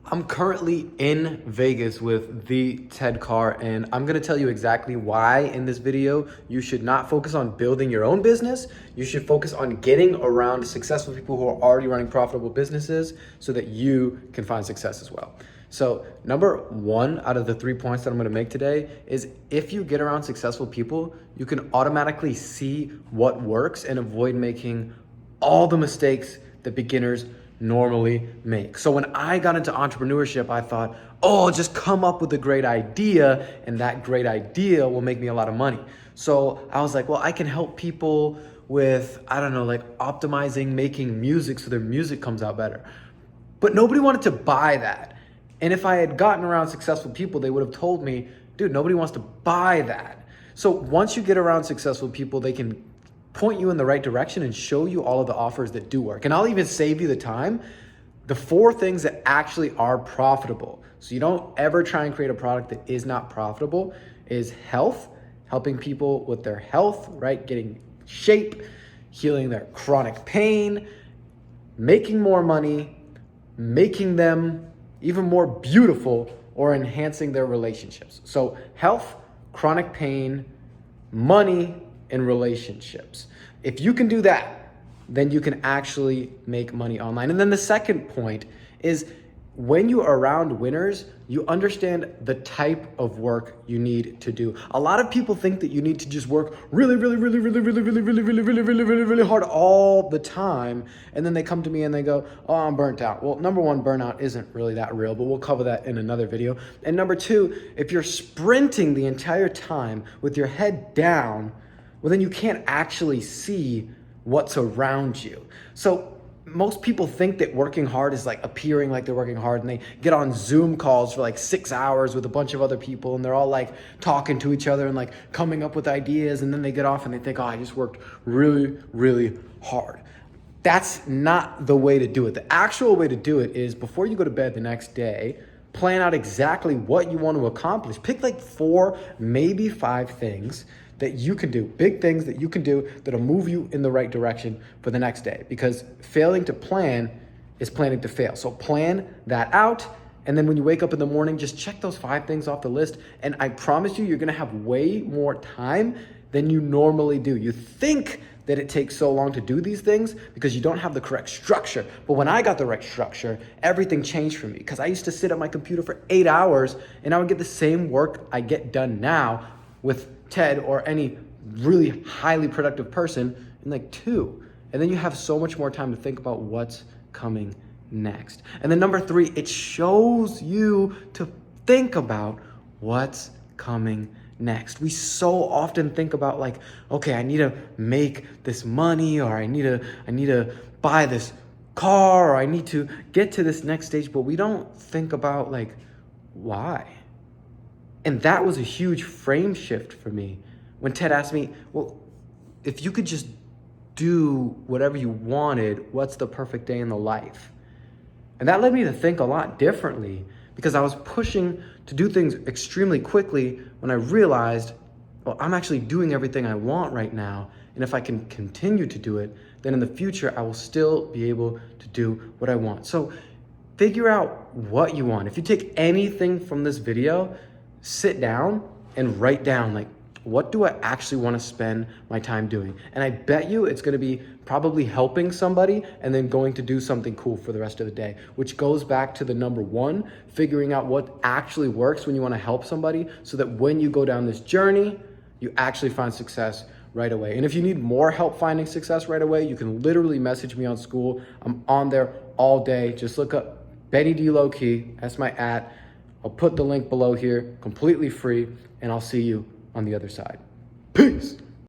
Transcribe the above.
I'm currently in Vegas with the Ted Carr, and I'm gonna tell you exactly why in this video you should not focus on building your own business. You should focus on getting around successful people who are already running profitable businesses so that you can find success as well. So number one out of the 3 points that I'm gonna make today is if you get around successful people, you can automatically see what works and avoid making all the mistakes that beginners normally make. So when I got into entrepreneurship, I thought, oh, I'll just come up with a great idea and that great idea will make me a lot of money. So I was like, well, I can help people with, I don't know, like optimizing, making music so their music comes out better. But nobody wanted to buy that. And if I had gotten around successful people, they would have told me, dude, nobody wants to buy that. So once you get around successful people, they can point you in the right direction and show you all of the offers that do work. And I'll even save you the time. The 4 things that actually are profitable, so you don't ever try and create a product that is not profitable, is health, helping people with their health, right? Getting shape, healing their chronic pain, making more money, making them even more beautiful, or enhancing their relationships. So health, chronic pain, money, and relationships. If you can do that, then you can actually make money online. And then the second point is when you are around winners, you understand the type of work you need to do. A lot of people think that you need to just work really hard all the time. And then they come to me and they go, oh, I'm burnt out. Well, number one, burnout isn't really that real, but we'll cover that in another video. And number 2, if you're sprinting the entire time with your head down, well, then you can't actually see what's around you. So most people think that working hard is like appearing like they're working hard, and they get on Zoom calls for like 6 hours with a bunch of other people, and they're all like talking to each other and like coming up with ideas, and then they get off and they think, oh, I just worked really hard. That's not the way to do it. The actual way to do it is before you go to bed the next day, plan out exactly what you want to accomplish. Pick like 4, maybe 5 things that you can do, big things that you can do that'll move you in the right direction for the next day, because failing to plan is planning to fail. So plan that out. And then when you wake up in the morning, just check those 5 things off the list. And I promise you're gonna have way more time than you normally do. You think that it takes so long to do these things because you don't have the correct structure. But when I got the right structure, everything changed for me, because I used to sit at my computer for 8 hours and I would get the same work I get done now with Ted or any really highly productive person in like 2. And then you have so much more time to think about what's coming next. And then number 3, it shows you to think about what's coming next. We so often think about like, okay, I need to make this money, or I need to buy this car, or I need to get to this next stage, but we don't think about like why. And that was a huge frame shift for me when Ted asked me, well, if you could just do whatever you wanted, what's the perfect day in the life? And that led me to think a lot differently, because I was pushing to do things extremely quickly when I realized, well, I'm actually doing everything I want right now. And if I can continue to do it, then in the future, I will still be able to do what I want. So figure out what you want. If you take anything from this video, sit down and write down, like, what do I actually want to spend my time doing? And I bet you it's going to be probably helping somebody and then going to do something cool for the rest of the day, which goes back to the number 1, figuring out what actually works when you want to help somebody, so that when you go down this journey, you actually find success right away. And if you need more help finding success right away, you can literally message me on School. I'm on there all day. Just look up Benny D Lowkey. That's my @ I'll put the link below here, completely free, and I'll see you on the other side. Peace.